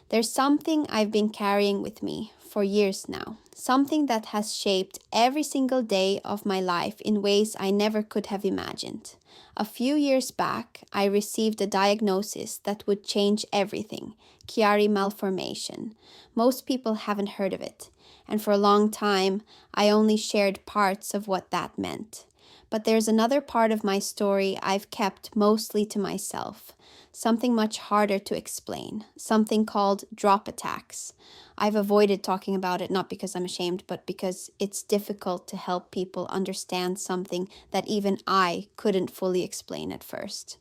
There's something I've been carrying with me for years now, something that has shaped every single day of my life in ways I never could have imagined. A few years back, I received a diagnosis that would change everything: Chiari Malformation. Most people haven't heard of it, and for a long time, I only shared parts of what that meant. But there's another part of my story I've kept mostly to myself, something much harder to explain, something called dropattacks. I've avoided talking about it not because I'm ashamed, but because it's difficult to help people understand something that even I couldn't fully explain at first.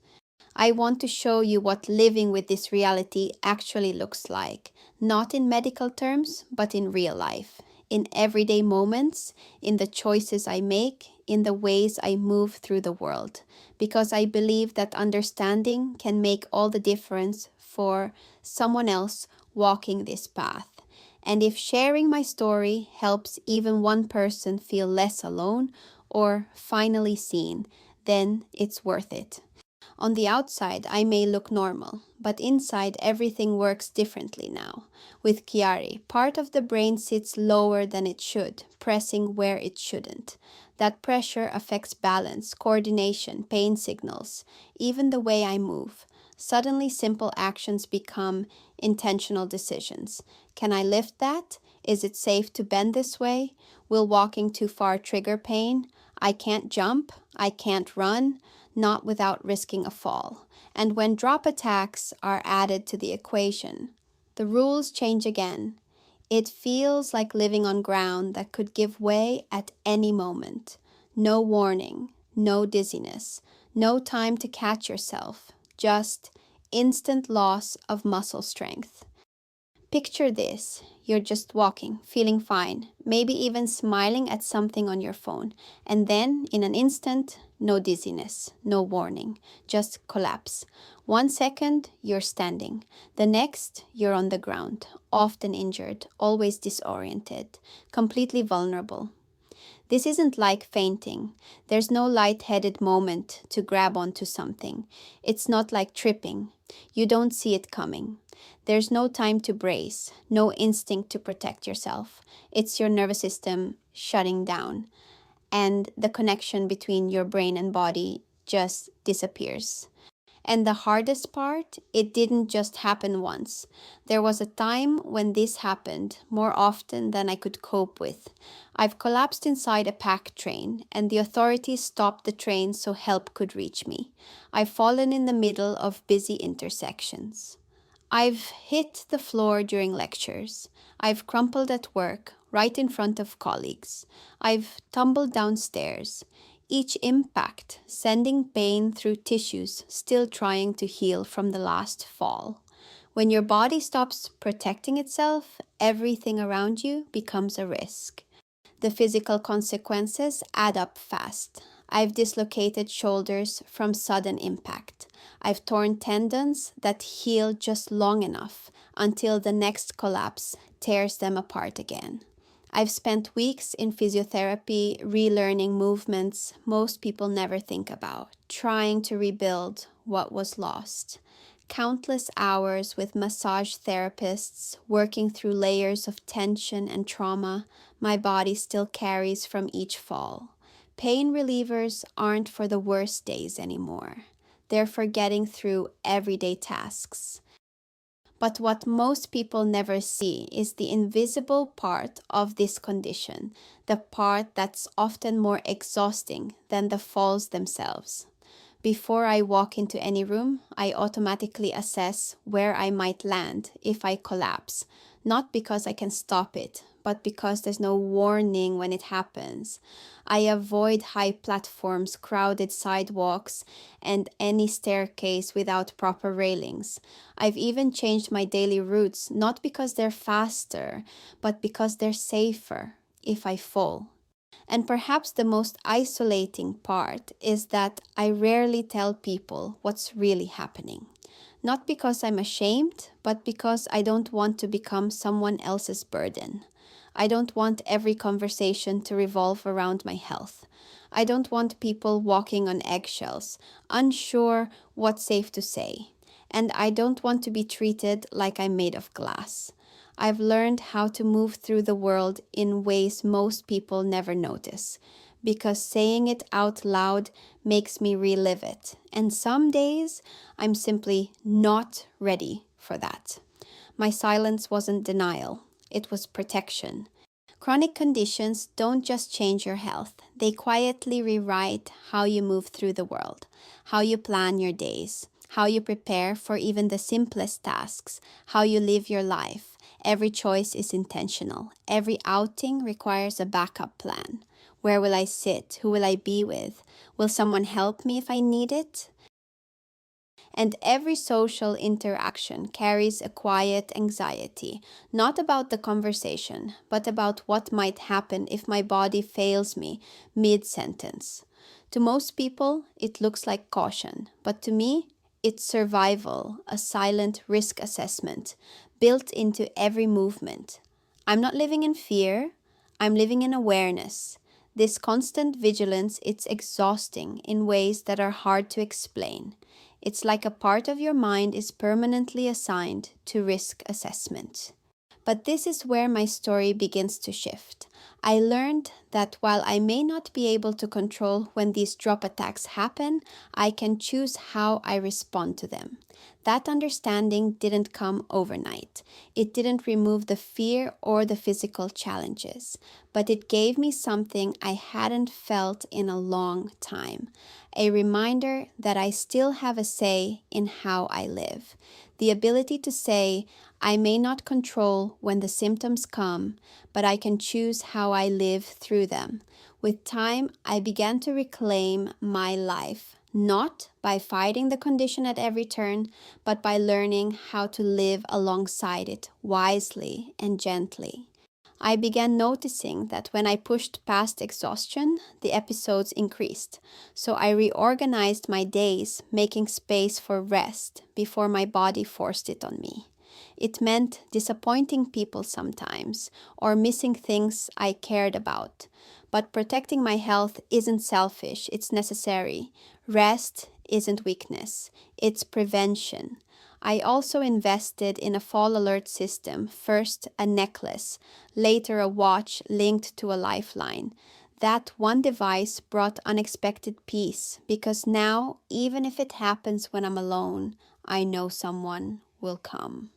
I want to show you what living with this reality actually looks like, not in medical terms, but in real life, in everyday moments, in the choices I make, in the ways I move through the world, because I believe that understanding can make all the difference for someone else walking this path. And if sharing my story helps even one person feel less alone or finally seen, then it's worth it. On the outside, I may look normal, but inside everything works differently now. With Chiari, part of the brain sits lower than it should, pressing where it shouldn't. That pressure affects balance, coordination, pain signals, even the way I move. Suddenly, simple actions become intentional decisions. Can I lift that? Is it safe to bend this way? Will walking too far trigger pain? I can't jump. I can't run. Not without risking a fall. And when drop attacks are added to the equation, the rules change again. It feels like living on ground that could give way at any moment. No warning, no dizziness, no time to catch yourself, just instant loss of muscle strength. Picture this: you're just walking, feeling fine, maybe even smiling at something on your phone, and then in an instant, no dizziness, no warning, just collapse. 1 second, you're standing. The next, you're on the ground, often injured, always disoriented, completely vulnerable. This isn't like fainting. There's no light-headed moment to grab onto something. It's not like tripping. You don't see it coming. There's no time to brace, no instinct to protect yourself. It's your nervous system shutting down, and the connection between your brain and body just disappears. And the hardest part, it didn't just happen once. There was a time when this happened more often than I could cope with. I've collapsed inside a packed train, and the authorities stopped the train so help could reach me. I've fallen in the middle of busy intersections. I've hit the floor during lectures. I've crumpled at work, right in front of colleagues. I've tumbled downstairs, each impact sending pain through tissues still trying to heal from the last fall. When your body stops protecting itself, everything around you becomes a risk. The physical consequences add up fast. I've dislocated shoulders from sudden impact. I've torn tendons that heal just long enough until the next collapse tears them apart again. I've spent weeks in physiotherapy relearning movements most people never think about, trying to rebuild what was lost. Countless hours with massage therapists working through layers of tension and trauma my body still carries from each fall. Pain relievers aren't for the worst days anymore. They're for getting through everyday tasks. But what most people never see is the invisible part of this condition, the part that's often more exhausting than the falls themselves. Before I walk into any room, I automatically assess where I might land if I collapse, not because I can stop it, but because there's no warning when it happens. I avoid high platforms, crowded sidewalks, and any staircase without proper railings. I've even changed my daily routes, not because they're faster, but because they're safer if I fall. And perhaps the most isolating part is that I rarely tell people what's really happening. Not because I'm ashamed, but because I don't want to become someone else's burden. I don't want every conversation to revolve around my health. I don't want people walking on eggshells, unsure what's safe to say. and I don't want to be treated like I'm made of glass. I've learned how to move through the world in ways most people never notice, because saying it out loud makes me relive it. And some days I'm simply not ready for that. My silence wasn't denial, it was protection. Chronic conditions don't just change your health, they quietly rewrite how you move through the world, how you plan your days, how you prepare for even the simplest tasks, how you live your life. Every choice is intentional. Every outing requires a backup plan. Where will I sit? Who will I be with? Will someone help me if I need it? And every social interaction carries a quiet anxiety, not about the conversation, but about what might happen if my body fails me mid-sentence. To most people, it looks like caution, but to me, it's survival, a silent risk assessment built into every movement. I'm not living in fear, I'm living in awareness. This constant vigilance, it's exhausting in ways that are hard to explain. It's like a part of your mind is permanently assigned to risk assessment. But this is where my story begins to shift. I learned that while I may not be able to control when these drop attacks happen, I can choose how I respond to them. That understanding didn't come overnight. It didn't remove the fear or the physical challenges, but it gave me something I hadn't felt in a long time. A reminder that I still have a say in how I live. The ability to say, I may not control when the symptoms come, but I can choose how I live through them. With time, I began to reclaim my life, not by fighting the condition at every turn, but by learning how to live alongside it wisely and gently. I began noticing that when I pushed past exhaustion, the episodes increased. So I reorganized my days, making space for rest before my body forced it on me. It meant disappointing people sometimes, or missing things I cared about. But protecting my health isn't selfish, it's necessary. Rest isn't weakness, it's prevention. I also invested in a fall alert system, first a necklace, later a watch linked to a lifeline. That one device brought unexpected peace because now, even if it happens when I'm alone, I know someone will come.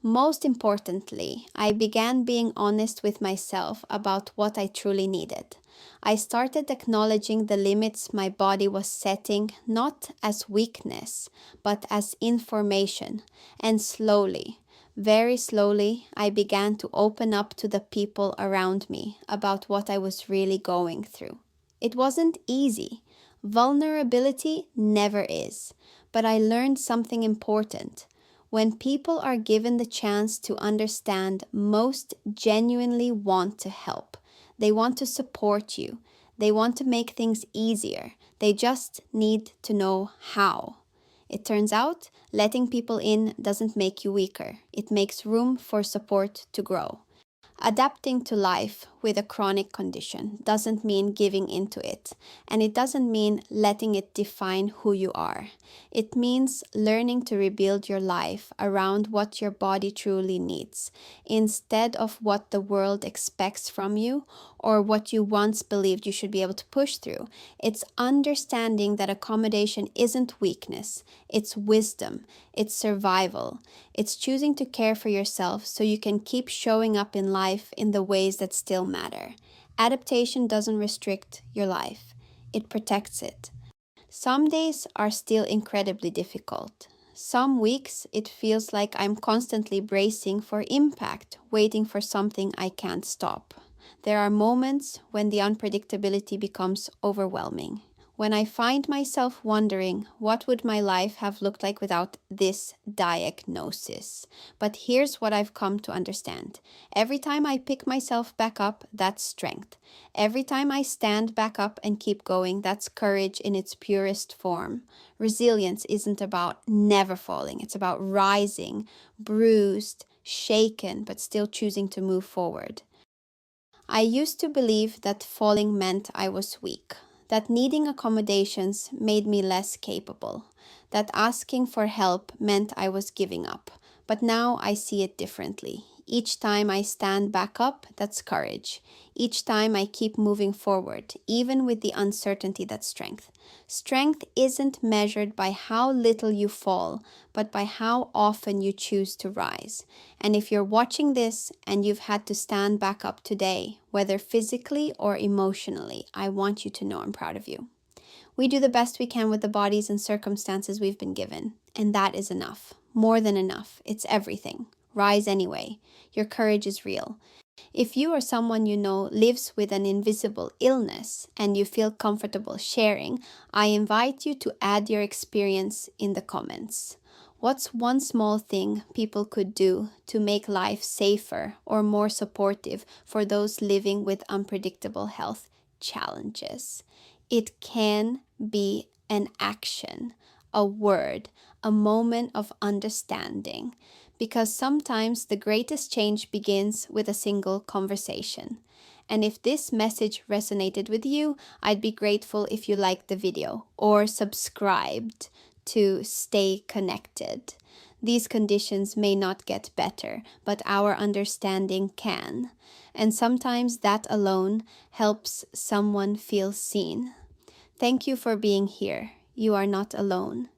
Most importantly, I began being honest with myself about what I truly needed. I started acknowledging the limits my body was setting, not as weakness, but as information. And slowly, very slowly, I began to open up to the people around me about what I was really going through. It wasn't easy. Vulnerability never is. But I learned something important. When people are given the chance to understand, most genuinely want to help. They want to support you. They want to make things easier. They just need to know how. It turns out, letting people in doesn't make you weaker. It makes room for support to grow. Adapting to life with a chronic condition doesn't mean giving into it, and it doesn't mean letting it define who you are. It means learning to rebuild your life around what your body truly needs, instead of what the world expects from you or what you once believed you should be able to push through. It's understanding that accommodation isn't weakness, it's wisdom, it's survival. It's choosing to care for yourself so you can keep showing up in life in the ways that still matter. Adaptation doesn't restrict your life, it protects it. Some days are still incredibly difficult. Some weeks it feels like I'm constantly bracing for impact, waiting for something I can't stop. There are moments when the unpredictability becomes overwhelming. When I find myself wondering what would my life have looked like without this diagnosis. But here's what I've come to understand. Every time I pick myself back up, that's strength. Every time I stand back up and keep going, that's courage in its purest form. Resilience isn't about never falling. It's about rising, bruised, shaken, but still choosing to move forward. I used to believe that falling meant I was weak, that needing accommodations made me less capable, that asking for help meant I was giving up. But now I see it differently. Each time I stand back up, that's courage. Each time I keep moving forward, even with the uncertainty, that's strength. Strength isn't measured by how little you fall, but by how often you choose to rise. And if you're watching this and you've had to stand back up today, whether physically or emotionally, I want you to know I'm proud of you. We do the best we can with the bodies and circumstances we've been given, and that is enough. More than enough. It's everything. Rise anyway. Your courage is real. If you or someone you know lives with an invisible illness and you feel comfortable sharing, I invite you to add your experience in the comments. What's one small thing people could do to make life safer or more supportive for those living with unpredictable health challenges? It can be an action, a word, a moment of understanding, because sometimes the greatest change begins with a single conversation. And if this message resonated with you, I'd be grateful if you liked the video or subscribed to stay connected. These conditions may not get better, but our understanding can. And sometimes that alone helps someone feel seen. Thank you for being here. You are not alone.